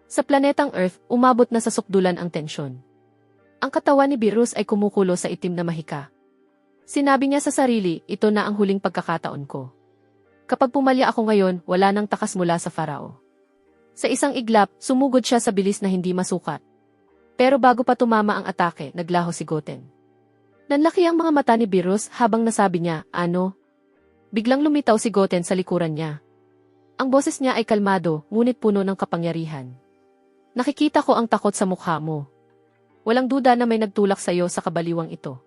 Sa planetang Earth, umabot na sa sukdulan ang tensyon. Ang katawan ni Beerus ay kumukulo sa itim na mahika. Sinabi niya sa sarili, ito na ang huling pagkakataon ko. Kapag pumalya ako ngayon, wala nang takas mula sa Farao. Sa isang iglap, sumugod siya sa bilis na hindi masukat. Pero bago pa tumama ang atake, naglaho si Goten. Nanlaki ang mga mata ni Beerus habang nasabi niya, ano? Biglang lumitaw si Goten sa likuran niya. Ang boses niya ay kalmado, ngunit puno ng kapangyarihan. Nakikita ko ang takot sa mukha mo. Walang duda na may nagtulak sa iyo sa kabaliwang ito.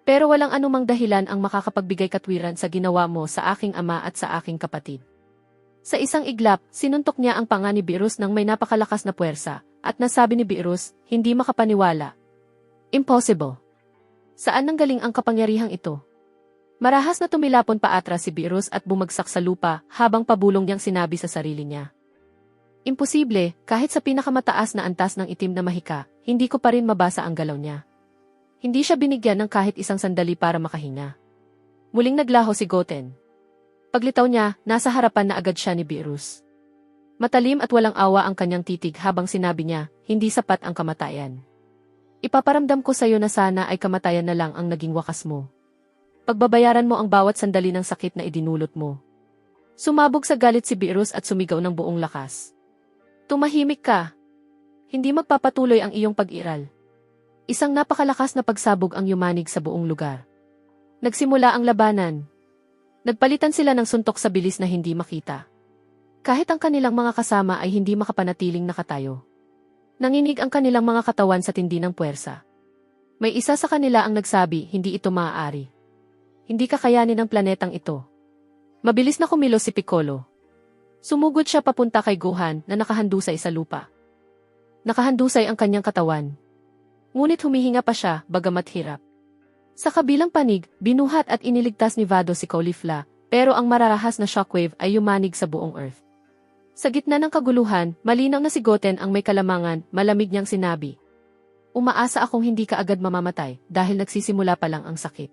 Pero walang anumang dahilan ang makakapagbigay katwiran sa ginawa mo sa aking ama at sa aking kapatid. Sa isang iglap, sinuntok niya ang panga ni Beerus ng may napakalakas na puwersa, at nasabi ni Beerus, hindi makapaniwala. Impossible. Saan nanggaling ang kapangyarihang ito? Marahas na tumilapon pa atras si Beerus at bumagsak sa lupa habang pabulong niyang sinabi sa sarili niya. Imposible, kahit sa pinakamataas na antas ng itim na mahika, hindi ko pa rin mabasa ang galaw niya. Hindi siya binigyan ng kahit isang sandali para makahinga. Muling naglaho si Goten. Paglitaw niya, nasa harapan na agad siya ni Beerus. Matalim at walang awa ang kanyang titig habang sinabi niya, hindi sapat ang kamatayan. Ipaparamdam ko sa iyo na sana ay kamatayan na lang ang naging wakas mo. Pagbabayaran mo ang bawat sandali ng sakit na idinulot mo. Sumabog sa galit si Beerus at sumigaw ng buong lakas. Tumahimik ka. Hindi magpapatuloy ang iyong pag-iral. Isang napakalakas na pagsabog ang yumanig sa buong lugar. Nagsimula ang labanan. Nagpalitan sila ng suntok sa bilis na hindi makita. Kahit ang kanilang mga kasama ay hindi makapanatiling nakatayo. Nanginig ang kanilang mga katawan sa tindi ng puwersa. May isa sa kanila ang nagsabi, hindi ito maaari. Hindi kakayanin ng planetang ito. Mabilis na kumilos si Piccolo. Sumugod siya papunta kay Gohan na nakahandusay sa lupa. Nakahandusay ang kanyang katawan. Ngunit humihinga pa siya, bagamat hirap. Sa kabilang panig, binuhat at iniligtas ni Vados si Caulifla, pero ang mararahas na shockwave ay yumanig sa buong Earth. Sa gitna ng kaguluhan, malinaw na si Goten ang may kalamangan, malamig niyang sinabi. Umaasa akong hindi ka agad mamamatay dahil nagsisimula pa lang ang sakit.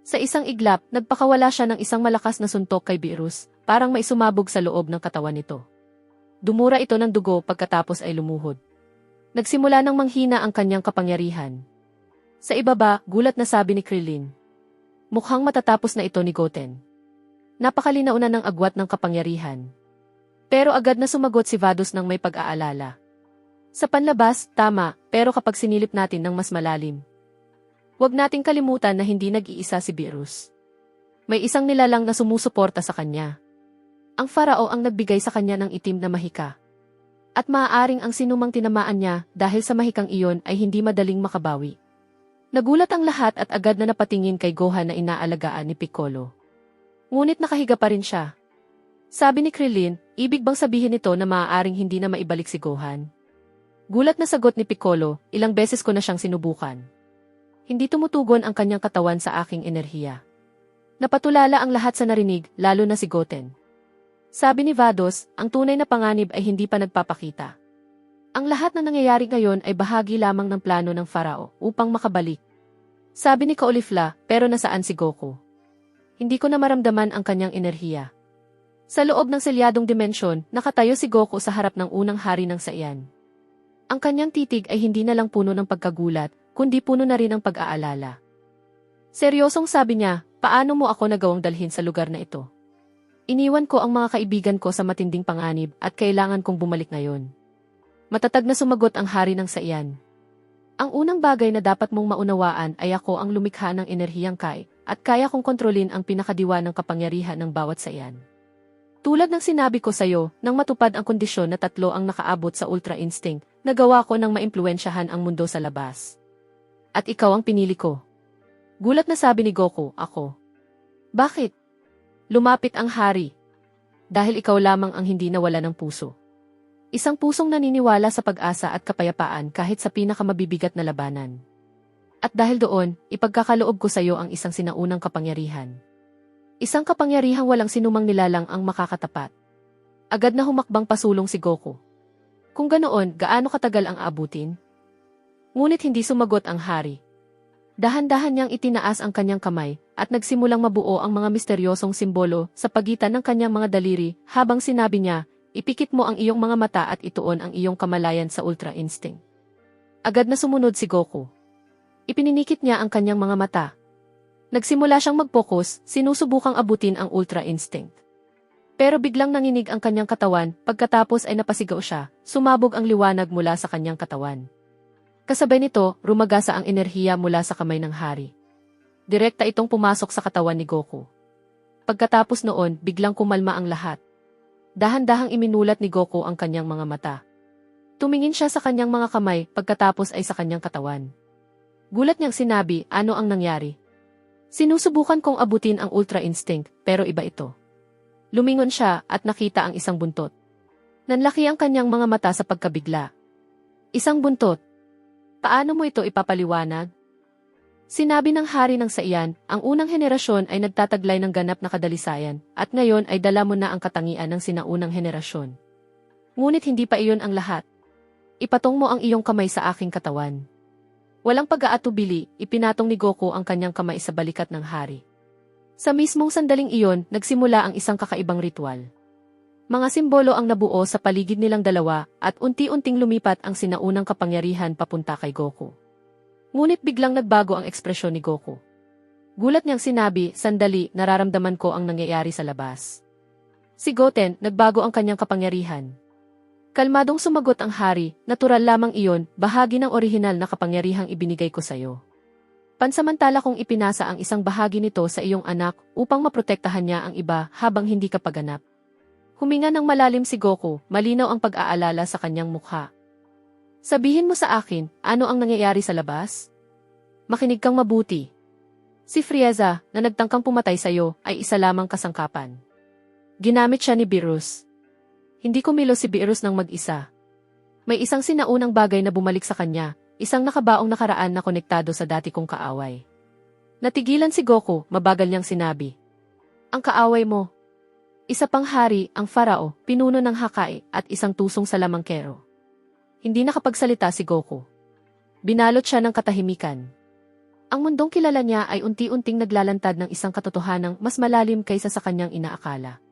Sa isang iglap, nagpakawala siya ng isang malakas na suntok kay Beerus, parang may sumabog sa loob ng katawan nito. Dumura ito ng dugo pagkatapos ay lumuhod. Nagsimula ng manghina ang kanyang kapangyarihan. Sa ibaba, gulat na sabi ni Krillin. Mukhang matatapos na ito ni Goten. Napakalinaw na ng agwat ng kapangyarihan. Pero agad na sumagot si Vados ng may pag-aalala. Sa panlabas, tama, pero kapag sinilip natin ng mas malalim. Huwag nating kalimutan na hindi nag-iisa si Beerus. May isang nilalang na sumusuporta sa kanya. Ang Farao ang nagbigay sa kanya ng itim na mahika. At maaaring ang sinumang tinamaan niya dahil sa mahikang iyon ay hindi madaling makabawi. Nagulat ang lahat at agad na napatingin kay Gohan na inaalagaan ni Piccolo. Ngunit nakahiga pa rin siya. Sabi ni Krillin, ibig bang sabihin nito na maaaring hindi na maibalik si Gohan? Gulat na sagot ni Piccolo, ilang beses ko na siyang sinubukan. Hindi tumutugon ang kanyang katawan sa aking enerhiya. Napatulala ang lahat sa narinig, lalo na si Goten. Sabi ni Vados, ang tunay na panganib ay hindi pa nagpapakita. Ang lahat na nangyayari ngayon ay bahagi lamang ng plano ng Farao upang makabalik. Sabi ni Caulifla, pero nasaan si Goku? Hindi ko na maramdaman ang kanyang enerhiya. Sa loob ng selyadong dimensyon, nakatayo si Goku sa harap ng unang hari ng Saiyan. Ang kanyang titig ay hindi na lang puno ng pagkagulat, kundi puno na rin ng pag-aalala. Seryosong sabi niya, paano mo ako nagawang dalhin sa lugar na ito? Iniwan ko ang mga kaibigan ko sa matinding panganib at kailangan kong bumalik ngayon. Matatag na sumagot ang hari ng Saiyan. Ang unang bagay na dapat mong maunawaan ay ako ang lumikha ng enerhiyang Kai at kaya kong kontrolin ang pinakadiwa ng kapangyarihan ng bawat Saiyan. Tulad ng sinabi ko sa'yo, nang matupad ang kondisyon na 3 ang nakaabot sa Ultra Instinct, nagawa ko nang maimpluwensyahan ang mundo sa labas. At ikaw ang pinili ko. Gulat na sabi ni Goku, ako. Bakit? Lumapit ang hari. Dahil ikaw lamang ang hindi nawala ng puso. Isang pusong naniniwala sa pag-asa at kapayapaan kahit sa pinakamabibigat na labanan. At dahil doon, ipagkakaloob ko sa iyo ang isang sinaunang kapangyarihan. Isang kapangyarihang walang sinumang nilalang ang makakatapat. Agad na humakbang pasulong si Goku. Kung ganoon, gaano katagal ang abutin? Ngunit hindi sumagot ang hari. Dahan-dahan niyang itinaas ang kanyang kamay at nagsimulang mabuo ang mga misteryosong simbolo sa pagitan ng kanyang mga daliri habang sinabi niya, ipikit mo ang iyong mga mata at ituon ang iyong kamalayan sa Ultra Instinct. Agad na sumunod si Goku. Ipininikit niya ang kanyang mga mata. Nagsimula siyang mag-focus, sinusubukang abutin ang Ultra Instinct. Pero biglang nanginig ang kanyang katawan, pagkatapos ay napasigaw siya, sumabog ang liwanag mula sa kanyang katawan. Kasabay nito, rumagasa ang enerhiya mula sa kamay ng hari. Direkta itong pumasok sa katawan ni Goku. Pagkatapos noon, biglang kumalma ang lahat. Dahan-dahang iminulat ni Goku ang kanyang mga mata. Tumingin siya sa kanyang mga kamay, pagkatapos ay sa kanyang katawan. Gulat niyang sinabi, ano ang nangyari? Sinusubukan kong abutin ang Ultra Instinct, pero iba ito. Lumingon siya at nakita ang isang buntot. Nanlaki ang kanyang mga mata sa pagkabigla. Isang buntot. Paano mo ito ipapaliwanag? Sinabi ng hari ng Saiyan, ang unang henerasyon ay nagtataglay ng ganap na kadalisayan, at ngayon ay dala mo na ang katangian ng sinaunang henerasyon. Ngunit hindi pa iyon ang lahat. Ipatong mo ang iyong kamay sa aking katawan. Walang pag-aatubili, ipinatong ni Goku ang kanyang kamay sa balikat ng hari. Sa mismong sandaling iyon, nagsimula ang isang kakaibang ritual. Mga simbolo ang nabuo sa paligid nilang dalawa at unti-unting lumipat ang sinaunang kapangyarihan papunta kay Goku. Ngunit biglang nagbago ang ekspresyon ni Goku. Gulat niyang sinabi, sandali, nararamdaman ko ang nangyayari sa labas. Si Goten, nagbago ang kanyang kapangyarihan. Kalmadong sumagot ang hari, natural lamang iyon, bahagi ng orihinal na kapangyarihang ibinigay ko sa iyo. Pansamantala kong ipinasa ang isang bahagi nito sa iyong anak upang maprotektahan niya ang iba habang hindi ka paganap. Huminga ng malalim si Goku, malinaw ang pag-aalala sa kanyang mukha. Sabihin mo sa akin, ano ang nangyayari sa labas? Makinig kang mabuti. Si Frieza, na nagtangkang pumatay sa iyo, ay isa lamang kasangkapan. Ginamit siya ni Beerus. Hindi kumilos si Beerus ng mag-isa. May isang sinaunang bagay na bumalik sa kanya. Isang nakabaong nakaraan na konektado sa dati kong kaaway. Natigilan si Goku, mabagal niyang sinabi. Ang kaaway mo. Isa pang hari, ang Farao, pinuno ng Hakai, at isang tusong salamangkero. Hindi nakapagsalita si Goku. Binalot siya ng katahimikan. Ang mundong kilala niya ay unti-unting naglalantad ng isang katotohanang mas malalim kaysa sa kanyang inaakala.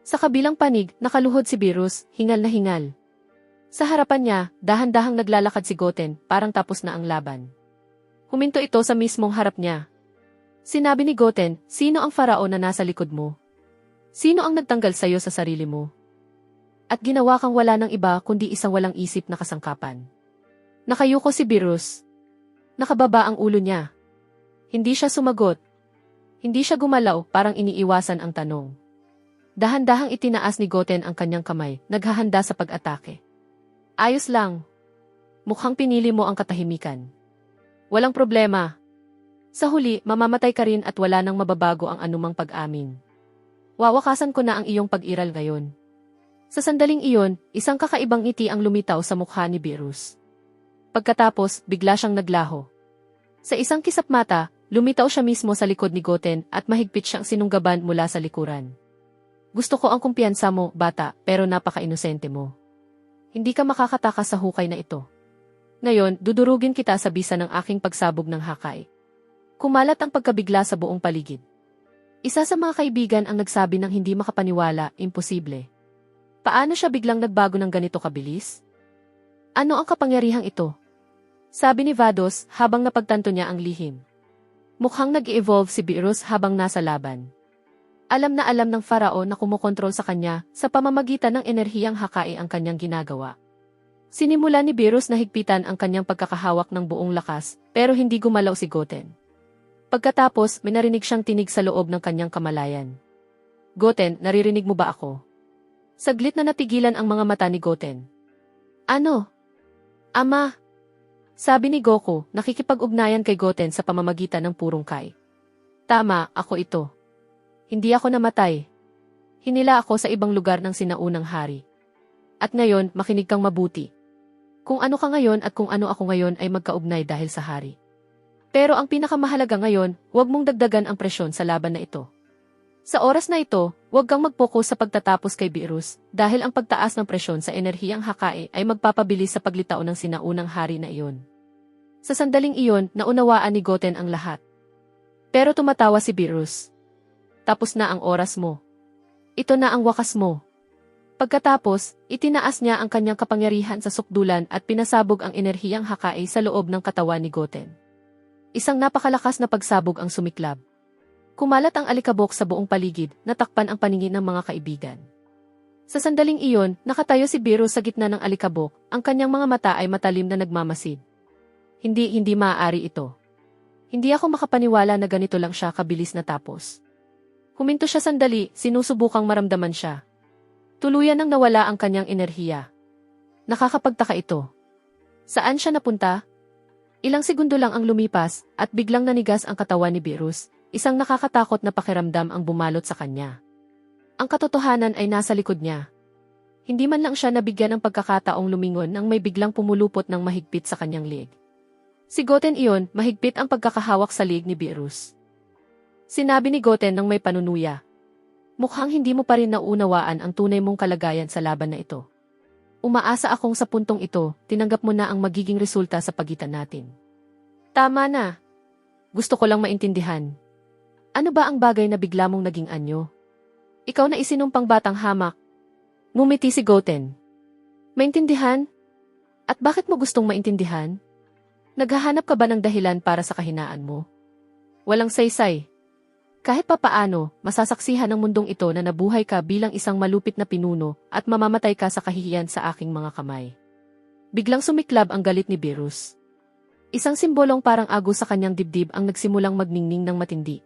Sa kabilang panig, nakaluhod si Beerus, hingal na hingal. Sa harapan niya, dahan-dahang naglalakad si Goten, parang tapos na ang laban. Huminto ito sa mismong harap niya. Sinabi ni Goten, sino ang Farao na nasa likod mo? Sino ang nagtanggal sa iyo sa sarili mo? At ginawa kang wala ng iba kundi isang walang isip na kasangkapan. Nakayuko si Beerus. Nakababa ang ulo niya. Hindi siya sumagot. Hindi siya gumalaw, parang iniiwasan ang tanong. Dahan-dahang itinaas ni Goten ang kanyang kamay, naghahanda sa pag-atake. Ayos lang. Mukhang pinili mo ang katahimikan. Walang problema. Sa huli, mamamatay ka rin at wala nang mababago ang anumang pag-amin. Wawakasan ko na ang iyong pag-iral ngayon. Sa sandaling iyon, isang kakaibang ngiti ang lumitaw sa mukha ni Beerus. Pagkatapos, bigla siyang naglaho. Sa isang kisap mata, lumitaw siya mismo sa likod ni Goten at mahigpit siyang sinunggaban mula sa likuran. Gusto ko ang kumpiyansa mo, bata, pero napaka-inosente mo. Hindi ka makakatakas sa hukay na ito. Ngayon, dudurugin kita sa bisa ng aking pagsabog ng Hakai. Kumalat ang pagkabigla sa buong paligid. Isa sa mga kaibigan ang nagsabi ng hindi makapaniwala, imposible. Paano siya biglang nagbago ng ganito kabilis? Ano ang kapangyarihang ito? Sabi ni Vados habang napagtanto niya ang lihim. Mukhang nag-evolve si Beerus habang nasa laban. Alam na alam ng Farao na kumukontrol sa kanya sa pamamagitan ng enerhiyang Hakai ang kanyang ginagawa. Sinimula ni Beerus na higpitan ang kanyang pagkakahawak ng buong lakas, pero hindi gumalaw si Goten. Pagkatapos, may narinig siyang tinig sa loob ng kanyang kamalayan. Goten, naririnig mo ba ako? Saglit na natigilan ang mga mata ni Goten. Ano? Ama! Sabi ni Goku, nakikipag-ugnayan kay Goten sa pamamagitan ng purong Kai. Tama, ako ito. Hindi ako namatay. Hinila ako sa ibang lugar ng sinaunang hari. At ngayon, makinig kang mabuti. Kung ano ka ngayon at kung ano ako ngayon ay magkaugnay dahil sa hari. Pero ang pinakamahalaga ngayon, huwag mong dagdagan ang presyon sa laban na ito. Sa oras na ito, huwag kang mag-focus sa pagtatapos kay Beerus dahil ang pagtaas ng presyon sa enerhiyang Hakai ay magpapabilis sa paglitaw ng sinaunang hari na iyon. Sa sandaling iyon, naunawaan ni Goten ang lahat. Pero tumatawa si Beerus. Tapos na ang oras mo. Ito na ang wakas mo. Pagkatapos, itinaas niya ang kanyang kapangyarihan sa sukdulan at pinasabog ang enerhiyang Hakai sa loob ng katawan ni Goten. Isang napakalakas na pagsabog ang sumiklab. Kumalat ang alikabok sa buong paligid, natakpan ang paningin ng mga kaibigan. Sa sandaling iyon, nakatayo si Beerus sa gitna ng alikabok, ang kanyang mga mata ay matalim na nagmamasid. Hindi maaari ito. Hindi ako makapaniwala na ganito lang siya kabilis natapos. Huminto siya sandali, sinusubukang maramdaman siya. Tuluyan nang nawala ang kanyang enerhiya. Nakakapagtaka ito. Saan siya napunta? Ilang segundo lang ang lumipas at biglang nanigas ang katawan ni Beerus, isang nakakatakot na pakiramdam ang bumalot sa kanya. Ang katotohanan ay nasa likod niya. Hindi man lang siya nabigyan ng pagkakataong lumingon nang may biglang pumulupot ng mahigpit sa kanyang leeg. Si Goten iyon, mahigpit ang pagkakahawak sa leeg ni Beerus. Sinabi ni Goten nang may panunuya. Mukhang hindi mo pa rin naunawaan ang tunay mong kalagayan sa laban na ito. Umaasa akong sa puntong ito, tinanggap mo na ang magiging resulta sa pagitan natin. Tama na. Gusto ko lang maintindihan. Ano ba ang bagay na bigla mong naging anyo? Ikaw na isinumpang batang hamak. Ngumiti si Goten. Maintindihan? At bakit mo gustong maintindihan? Naghahanap ka ba ng dahilan para sa kahinaan mo? Walang saysay. Kahit papaano, masasaksihan ng mundong ito na nabuhay ka bilang isang malupit na pinuno at mamamatay ka sa kahihiyan sa aking mga kamay. Biglang sumiklab ang galit ni Beerus. Isang simbolong parang agos sa kanyang dibdib ang nagsimulang magningning ng matindi.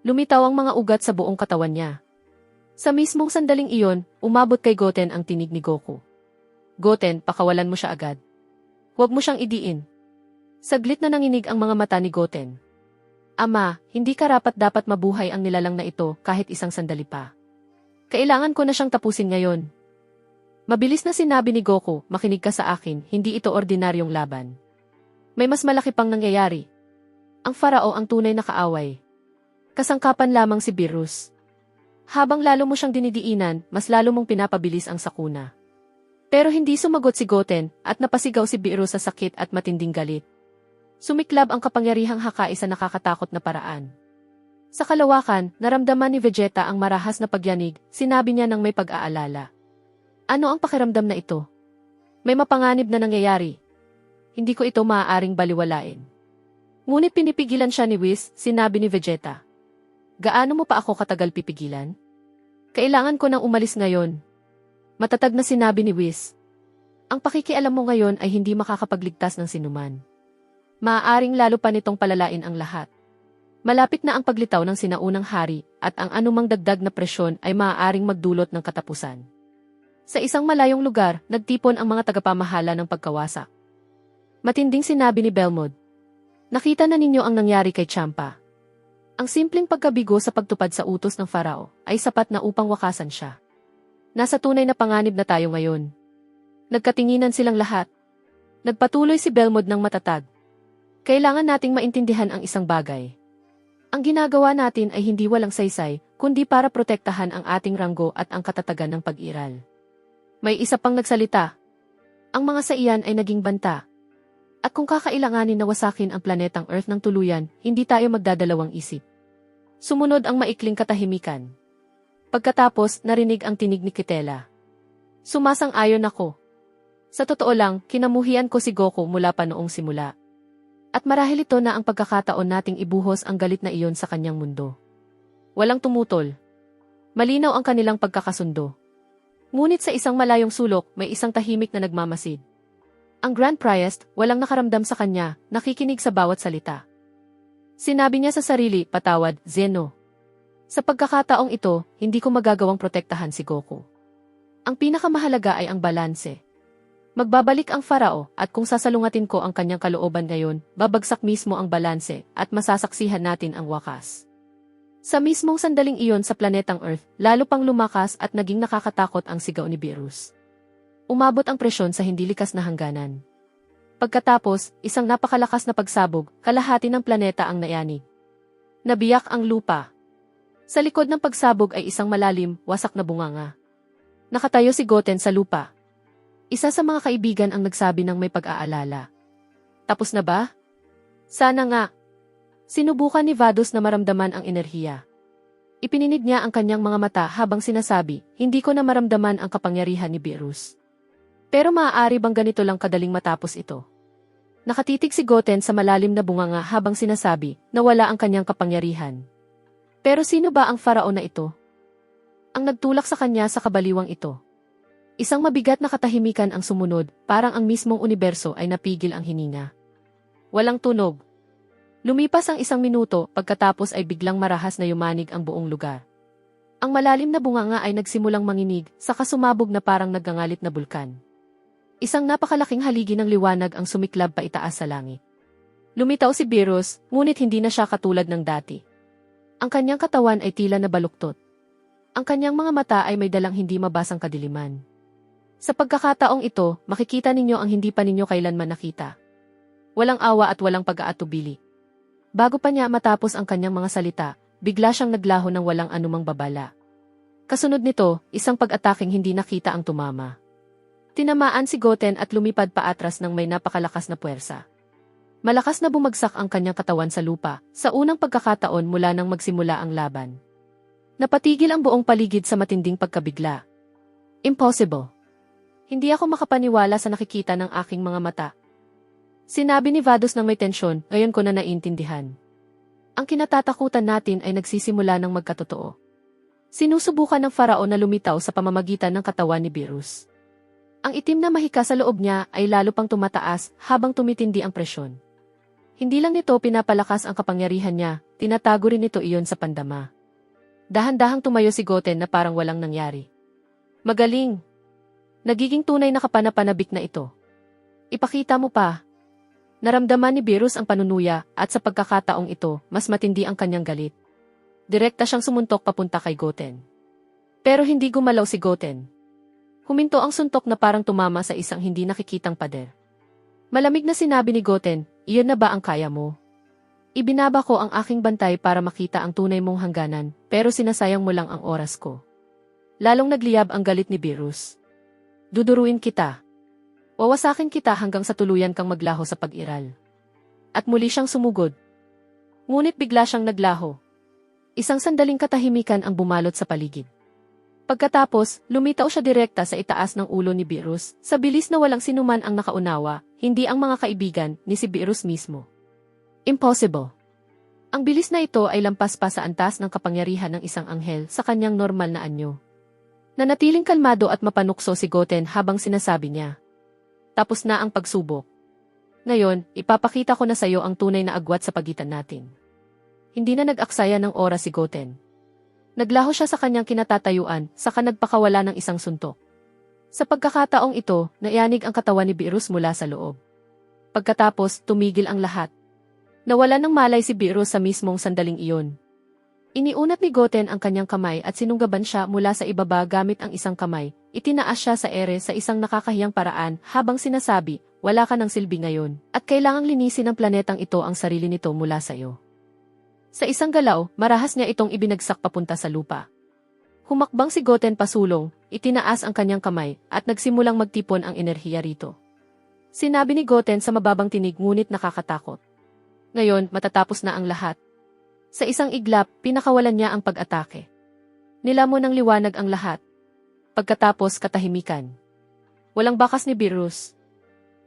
Lumitaw ang mga ugat sa buong katawan niya. Sa mismong sandaling iyon, umabot kay Goten ang tinig ni Goku. Goten, pakawalan mo siya agad. Huwag mo siyang idiin. Saglit na nanginig ang mga mata ni Goten. Ama, hindi karapat-dapat mabuhay ang nilalang na ito kahit isang sandali pa. Kailangan ko na siyang tapusin ngayon. Mabilis na sinabi ni Goku, makinig ka sa akin, hindi ito ordinaryong laban. May mas malaki pang nangyayari. Ang Farao ang tunay na kaaway. Kasangkapan lamang si Beerus. Habang lalo mo siyang dinidiinan, mas lalo mong pinapabilis ang sakuna. Pero hindi sumagot si Goten at napasigaw si Beerus sa sakit at matinding galit. Sumiklab ang kapangyarihang Hakai sa nakakatakot na paraan. Sa kalawakan, naramdaman ni Vegeta ang marahas na pagyanig, sinabi niya ng may pag-aalala. Ano ang pakiramdam na ito? May mapanganib na nangyayari. Hindi ko ito maaaring baliwalain. Ngunit pinipigilan siya ni Whis, sinabi ni Vegeta. Gaano mo pa ako katagal pipigilan? Kailangan ko nang umalis ngayon. Matatag na sinabi ni Whis. Ang pakikialam mo ngayon ay hindi makakapagligtas ng sinuman. Maaaring lalo pa nitong palalain ang lahat. Malapit na ang paglitaw ng sinaunang hari at ang anumang dagdag na presyon ay maaaring magdulot ng katapusan. Sa isang malayong lugar, nagtipon ang mga tagapamahala ng pagkawasak. Matinding sinabi ni Belmod. Nakita na ninyo ang nangyari kay Champa. Ang simpleng pagkabigo sa pagtupad sa utos ng Farao ay sapat na upang wakasan siya. Nasa tunay na panganib na tayo ngayon. Nagkatinginan silang lahat. Nagpatuloy si Belmod ng matatag. Kailangan nating maintindihan ang isang bagay. Ang ginagawa natin ay hindi walang saysay, kundi para protektahan ang ating ranggo at ang katatagan ng pag-iral. May isa pang nagsalita. Ang mga sa iyan ay naging banta. At kung kakailanganin na wasakin ang planetang Earth ng tuluyan, hindi tayo magdadalawang isip. Sumunod ang maikling katahimikan. Pagkatapos, narinig ang tinig ni Kitela. Sumasang-ayon ako. Sa totoo lang, kinamuhian ko si Goku mula pa noong simula. At marahil ito na ang pagkakataon nating ibuhos ang galit na iyon sa kanyang mundo. Walang tumutol. Malinaw ang kanilang pagkakasundo. Ngunit sa isang malayong sulok, may isang tahimik na nagmamasid. Ang Grand Priest, walang nakaramdam sa kanya, nakikinig sa bawat salita. Sinabi niya sa sarili, patawad, Zeno. Sa pagkakataong ito, hindi ko magagawang protektahan si Goku. Ang pinakamahalaga ay ang balanse. Magbabalik ang Farao at kung sasalungatin ko ang kanyang kalooban ngayon, babagsak mismo ang balanse at masasaksihan natin ang wakas. Sa mismong sandaling iyon sa planetang Earth, lalo pang lumakas at naging nakakatakot ang sigaw ni Beerus. Umabot ang presyon sa hindi likas na hangganan. Pagkatapos, isang napakalakas na pagsabog, kalahati ng planeta ang nayanig. Nabiyak ang lupa. Sa likod ng pagsabog ay isang malalim, wasak na bunganga. Nakatayo si Goten sa lupa. Isa sa mga kaibigan ang nagsabi ng may pag-aalala. Tapos na ba? Sana nga. Sinubukan ni Vados na maramdaman ang enerhiya. Ipininig niya ang kanyang mga mata habang sinasabi, hindi ko na maramdaman ang kapangyarihan ni Beerus. Pero maaari bang ganito lang kadaling matapos ito? Nakatitig si Goten sa malalim na bunganga habang sinasabi na wala ang kanyang kapangyarihan. Pero sino ba ang faraon na ito? Ang nagtulak sa kanya sa kabaliwang ito. Isang mabigat na katahimikan ang sumunod, parang ang mismong universo ay napigil ang hininga. Walang tunog. Lumipas ang 1 minuto, pagkatapos ay biglang marahas na yumanig ang buong lugar. Ang malalim na bunganga ay nagsimulang manginig, saka sumabog na parang naggangalit na bulkan. Isang napakalaking haligi ng liwanag ang sumiklab pa itaas sa langit. Lumitaw si Beerus, ngunit hindi na siya katulad ng dati. Ang kanyang katawan ay tila na baluktot. Ang kanyang mga mata ay may dalang hindi mabasang kadiliman. Sa pagkakataong ito, makikita ninyo ang hindi pa ninyo kailanman nakita. Walang awa at walang pag-aatubili. Bago pa niya matapos ang kanyang mga salita, bigla siyang naglaho ng walang anumang babala. Kasunod nito, isang pag-ataking hindi nakita ang tumama. Tinamaan si Goten at lumipad paatras ng may napakalakas na puwersa. Malakas na bumagsak ang kanyang katawan sa lupa, sa unang pagkakataon mula nang magsimula ang laban. Napatigil ang buong paligid sa matinding pagkabigla. Impossible. Hindi ako makapaniwala sa nakikita ng aking mga mata. Sinabi ni Vados ng may tensyon, ngayon ko na naintindihan. Ang kinatatakutan natin ay nagsisimula ng magkatotoo. Sinusubukan ng faraon na lumitaw sa pamamagitan ng katawan ni Beerus. Ang itim na mahika sa loob niya ay lalo pang tumataas habang tumitindi ang presyon. Hindi lang nito pinapalakas ang kapangyarihan niya, tinatago rin nito iyon sa pandama. Dahan-dahang tumayo si Goten na parang walang nangyari. Magaling! Nagiging tunay na kapanapanabik na ito. Ipakita mo pa. Naramdaman ni Beerus ang panunuya at sa pagkakataong ito, mas matindi ang kanyang galit. Direkta siyang sumuntok papunta kay Goten. Pero hindi gumalaw si Goten. Huminto ang suntok na parang tumama sa isang hindi nakikitang pader. Malamig na sinabi ni Goten, iyon na ba ang kaya mo? Ibinaba ko ang aking bantay para makita ang tunay mong hangganan, pero sinasayang mo lang ang oras ko. Lalong nagliyab ang galit ni Beerus. Duduruin kita. Wawasakin kita hanggang sa tuluyan kang maglaho sa pag-iral. At muli siyang sumugod. Ngunit bigla siyang naglaho. Isang sandaling katahimikan ang bumalot sa paligid. Pagkatapos, lumitaw siya direkta sa itaas ng ulo ni Beerus, sa bilis na walang sinuman ang nakaunawa, hindi ang mga kaibigan, ni si Beerus mismo. Impossible. Ang bilis na ito ay lampas pa sa antas ng kapangyarihan ng isang anghel sa kanyang normal na anyo. Nanatiling kalmado at mapanukso si Goten habang sinasabi niya. Tapos na ang pagsubok. Ngayon, ipapakita ko na sa iyo ang tunay na agwat sa pagitan natin. Hindi na nag-aksaya ng oras si Goten. Naglaho siya sa kanyang kinatatayuan, saka nagpakawala ng isang suntok. Sa pagkakataong ito, naiyanig ang katawan ni Beerus mula sa loob. Pagkatapos, tumigil ang lahat. Nawala ng malay si Beerus sa mismong sandaling iyon. Iniunat ni Goten ang kanyang kamay at sinunggaban siya mula sa ibaba gamit ang isang kamay. Itinaas siya sa ere sa isang nakakahiyang paraan habang sinasabi, wala ka ng silbi ngayon, at kailangang linisin ng planetang ito ang sarili nito mula sa iyo. Sa isang galaw, marahas niya itong ibinagsak papunta sa lupa. Humakbang si Goten pasulong, itinaas ang kanyang kamay, at nagsimulang magtipon ang enerhiya rito. Sinabi ni Goten sa mababang tinig ngunit nakakatakot. Ngayon, matatapos na ang lahat. Sa isang iglap, pinakawalan niya ang pag-atake. Nilamon ng liwanag ang lahat. Pagkatapos, katahimikan. Walang bakas ni Beerus.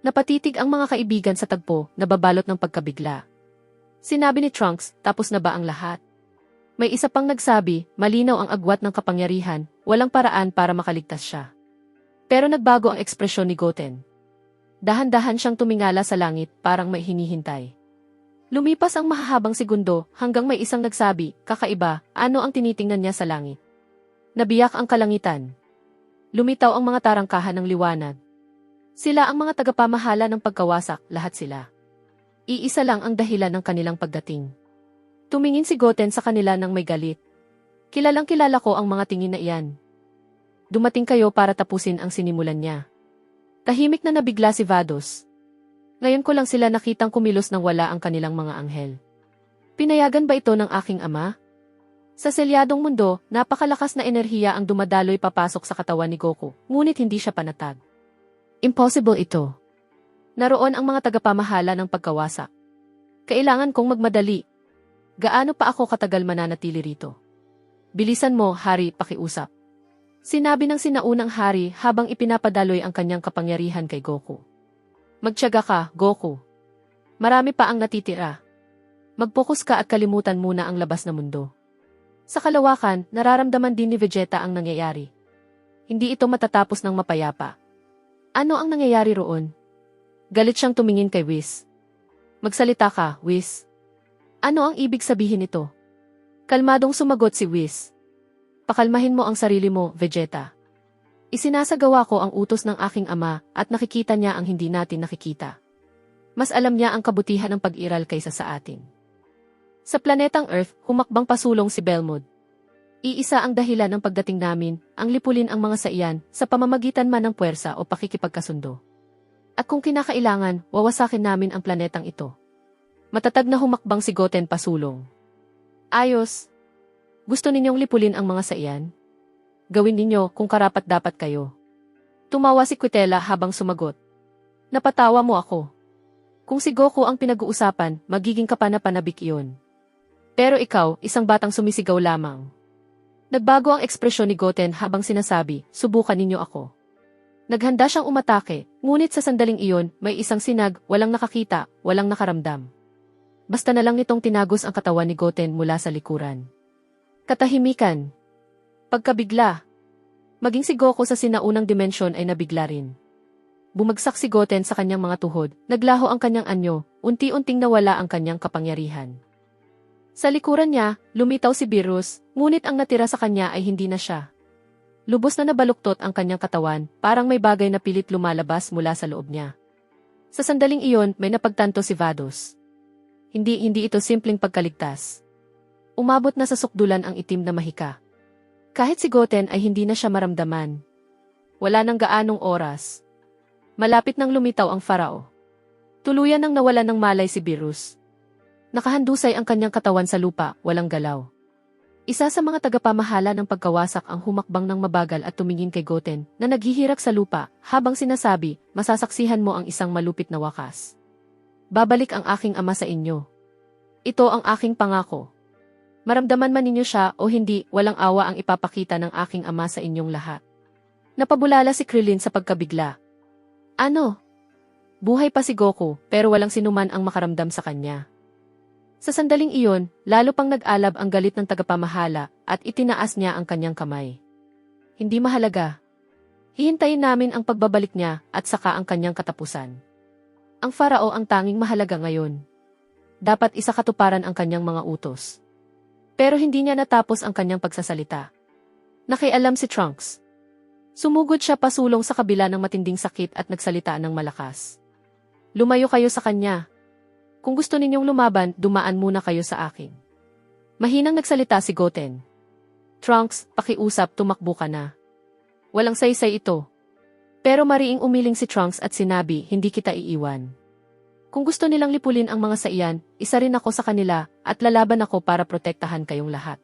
Napatitig ang mga kaibigan sa tagpo, nababalot ng pagkabigla. Sinabi ni Trunks, tapos na ba ang lahat? May isa pang nagsabi, malinaw ang agwat ng kapangyarihan, walang paraan para makaligtas siya. Pero nagbago ang ekspresyon ni Goten. Dahan-dahan siyang tumingala sa langit, parang may hinihintay. Lumipas ang mahahabang segundo hanggang may isang nagsabi, kakaiba, ano ang tinitingnan niya sa langit? Nabiyak ang kalangitan. Lumitaw ang mga tarangkahan ng liwanag. Sila ang mga tagapamahala ng pagkawasak, lahat sila. Iisa lang ang dahilan ng kanilang pagdating. Tumingin si Goten sa kanila ng may galit. Kilalang kilala ko ang mga tingin na iyan. Dumating kayo para tapusin ang sinimulan niya. Tahimik na nabigla si Vados. Ngayon ko lang sila nakitang kumilos nang wala ang kanilang mga anghel. Pinayagan ba ito ng aking ama? Sa selyadong mundo, napakalakas na enerhiya ang dumadaloy papasok sa katawan ni Goku, ngunit hindi siya panatag. Impossible ito. Naroon ang mga tagapamahala ng pagkawasak. Kailangan kong magmadali. Gaano pa ako katagal mananatili rito? Bilisan mo, Hari, pakiusap. Sinabi ng sinaunang hari habang ipinapadaloy ang kanyang kapangyarihan kay Goku. Magtiyaga ka, Goku. Marami pa ang natitira. Mag-focus ka at kalimutan muna ang labas na mundo. Sa kalawakan, nararamdaman din ni Vegeta ang nangyayari. Hindi ito matatapos ng mapayapa. Ano ang nangyayari roon? Galit siyang tumingin kay Whis. Magsalita ka, Whis. Ano ang ibig sabihin nito? Kalmadong sumagot si Whis. Pakalmahin mo ang sarili mo, Vegeta. Isinasagawa ko ang utos ng aking ama at nakikita niya ang hindi natin nakikita. Mas alam niya ang kabutihan ng pag-iral kaysa sa atin. Sa planetang Earth, humakbang pasulong si Belmod. Iisa ang dahilan ng pagdating namin, ang lipulin ang mga saiyan sa pamamagitan man ng puwersa o pakikipagkasundo. At kung kinakailangan, wawasakin namin ang planetang ito. Matatag na humakbang si Goten pasulong. Ayos. Gusto ninyong lipulin ang mga saiyan? Gawin ninyo kung karapat-dapat kayo. Tumawa si Quitela habang sumagot. Napatawa mo ako. Kung si Goku ang pinag-uusapan, magiging kapanapanabik iyon. Pero ikaw, isang batang sumisigaw lamang. Nagbago ang ekspresyon ni Goten habang sinasabi, subukan ninyo ako. Naghanda siyang umatake, ngunit sa sandaling iyon, may isang sinag, walang nakakita, walang nakaramdam. Basta na lang nitong tinagos ang katawan ni Goten mula sa likuran. Katahimikan. Pagkabigla. Maging si Goku sa sinaunang dimensyon ay nabigla rin. Bumagsak si Goten sa kanyang mga tuhod, naglaho ang kanyang anyo, unti-unting nawala ang kanyang kapangyarihan. Sa likuran niya, lumitaw si Beerus, ngunit ang natira sa kanya ay hindi na siya. Lubos na nabaluktot ang kanyang katawan, parang may bagay na pilit lumalabas mula sa loob niya. Sa sandaling iyon, may napagtanto si Vados. Hindi ito simpleng pagkaligtas. Umabot na sa sukdulan ang itim na mahika. Kahit si Goten ay hindi na siya maramdaman. Wala nang gaanong oras. Malapit nang lumitaw ang Farao. Tuluyan nang nawalan ng malay si Beerus. Nakahandusay ang kanyang katawan sa lupa, walang galaw. Isa sa mga tagapamahala ng pagkawasak ang humakbang ng mabagal at tumingin kay Goten na naghihirak sa lupa habang sinasabi, masasaksihan mo ang isang malupit na wakas. Babalik ang aking ama sa inyo. Ito ang aking pangako. Maramdaman man ninyo siya o hindi, walang awa ang ipapakita ng aking ama sa inyong lahat. Napabulala si Krillin sa pagkabigla. Ano? Buhay pa si Goku, pero walang sinuman ang makaramdam sa kanya. Sa sandaling iyon, lalo pang nag-alab ang galit ng tagapamahala at itinaas niya ang kanyang kamay. Hindi mahalaga. Hihintayin namin ang pagbabalik niya at saka ang kanyang katapusan. Ang Farao ang tanging mahalaga ngayon. Dapat isakatuparan ang kanyang mga utos. Pero hindi niya natapos ang kanyang pagsasalita. Nakialam si Trunks. Sumugod siya pasulong sa kabila ng matinding sakit at nagsalita ng malakas. Lumayo kayo sa kanya. Kung gusto ninyong lumaban, dumaan muna kayo sa akin. Mahinang nagsalita si Goten. Trunks, pakiusap, tumakbo ka na. Walang saysay ito. Pero mariing umiling si Trunks at sinabi, hindi kita iiwan. Kung gusto nilang lipulin ang mga saiyan, isa rin ako sa kanila at lalaban ako para protektahan kayong lahat.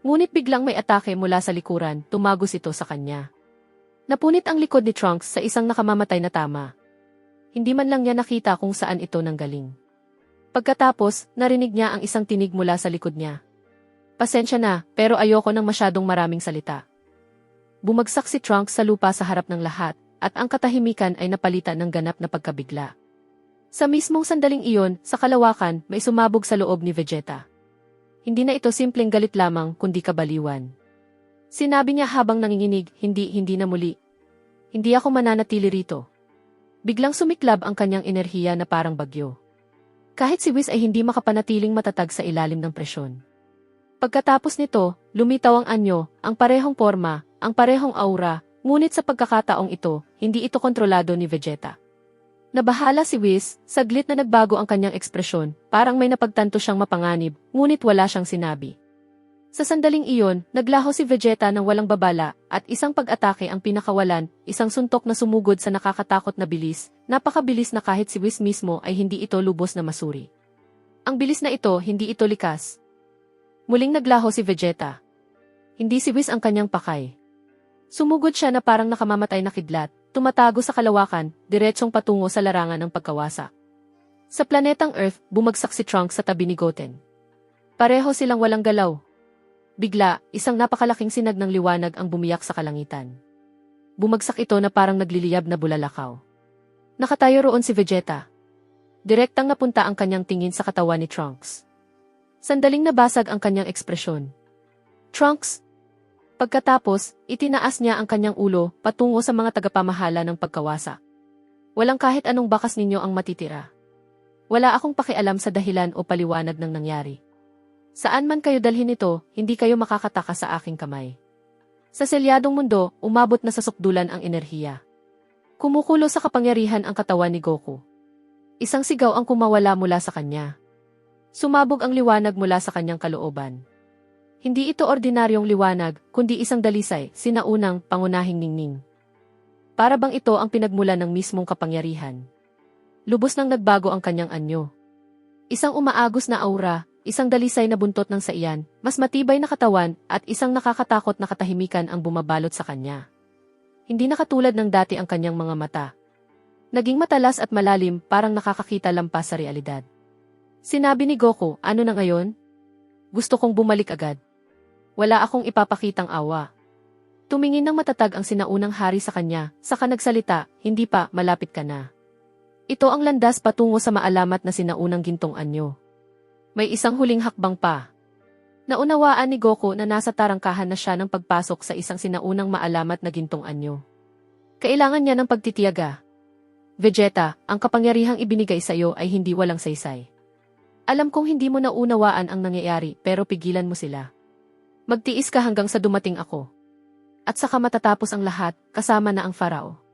Ngunit biglang may atake mula sa likuran, tumagos ito sa kanya. Napunit ang likod ni Trunks sa isang nakamamatay na tama. Hindi man lang niya nakita kung saan ito nanggaling. Pagkatapos, narinig niya ang isang tinig mula sa likod niya. Pasensya na, pero ayoko ng masyadong maraming salita. Bumagsak si Trunks sa lupa sa harap ng lahat, at ang katahimikan ay napalitan ng ganap na pagkabigla. Sa mismong sandaling iyon, sa kalawakan, may sumabog sa loob ni Vegeta. Hindi na ito simpleng galit lamang, kundi kabaliwan. Sinabi niya habang nanginginig, hindi na muli. Hindi ako mananatili rito. Biglang sumiklab ang kanyang enerhiya na parang bagyo. Kahit si Whis ay hindi makapanatiling matatag sa ilalim ng presyon. Pagkatapos nito, lumitaw ang anyo, ang parehong forma, ang parehong aura, ngunit sa pagkakataong ito, hindi ito kontrolado ni Vegeta. Nabahala si Whis, saglit na nagbago ang kanyang ekspresyon, parang may napagtanto siyang mapanganib, ngunit wala siyang sinabi. Sa sandaling iyon, naglaho si Vegeta ng walang babala, at isang pag-atake ang pinakawalan, isang suntok na sumugod sa nakakatakot na bilis, napakabilis na kahit si Whis mismo ay hindi ito lubos na masuri. Ang bilis na ito, hindi ito likas. Muling naglaho si Vegeta. Hindi si Whis ang kanyang pakay. Sumugod siya na parang nakamamatay na kidlat, tumatago sa kalawakan, diretsong patungo sa larangan ng pagkawasak. Sa planetang Earth, bumagsak si Trunks sa tabi ni Goten. Pareho silang walang galaw. Bigla, isang napakalaking sinag ng liwanag ang bumiyak sa kalangitan. Bumagsak ito na parang nagliliyab na bulalakaw. Nakatayo roon si Vegeta. Direktang napunta ang kanyang tingin sa katawan ni Trunks. Sandaling nabasag ang kanyang ekspresyon. Trunks! Pagkatapos, itinaas niya ang kanyang ulo patungo sa mga tagapamahala ng pagkawasa. Walang kahit anong bakas ninyo ang matitira. Wala akong pakialam sa dahilan o paliwanag ng nangyari. Saan man kayo dalhin ito, hindi kayo makakataka sa aking kamay. Sa selyadong mundo, umabot na sa sukdulan ang enerhiya. Kumukulo sa kapangyarihan ang katawan ni Goku. Isang sigaw ang kumawala mula sa kanya. Sumabog ang liwanag mula sa kanyang kalooban. Hindi ito ordinaryong liwanag, kundi isang dalisay, sinaunang, pangunahing ningning. Para bang ito ang pinagmulan ng mismong kapangyarihan. Lubos nang nagbago ang kanyang anyo. Isang umaagos na aura, isang dalisay na buntot ng saiyan, mas matibay na katawan, at isang nakakatakot na katahimikan ang bumabalot sa kanya. Hindi na katulad ng dati ang kanyang mga mata. Naging matalas at malalim, parang nakakakita lampas sa realidad. Sinabi ni Goku, ano na ngayon? Gusto kong bumalik agad. Wala akong ipapakitang awa. Tumingin ng matatag ang sinaunang hari sa kanya, saka nagsalita, hindi pa, malapit ka na. Ito ang landas patungo sa maalamat na sinaunang gintong anyo. May isang huling hakbang pa. Naunawaan ni Goku na nasa tarangkahan na siya ng pagpasok sa isang sinaunang maalamat na gintong anyo. Kailangan niya ng pagtitiyaga. Vegeta, ang kapangyarihang ibinigay sa iyo ay hindi walang saysay. Alam kong hindi mo naunawaan ang nangyayari pero pigilan mo sila. Magtiis ka hanggang sa dumating ako. At saka matatapos ang lahat, kasama na ang Farao.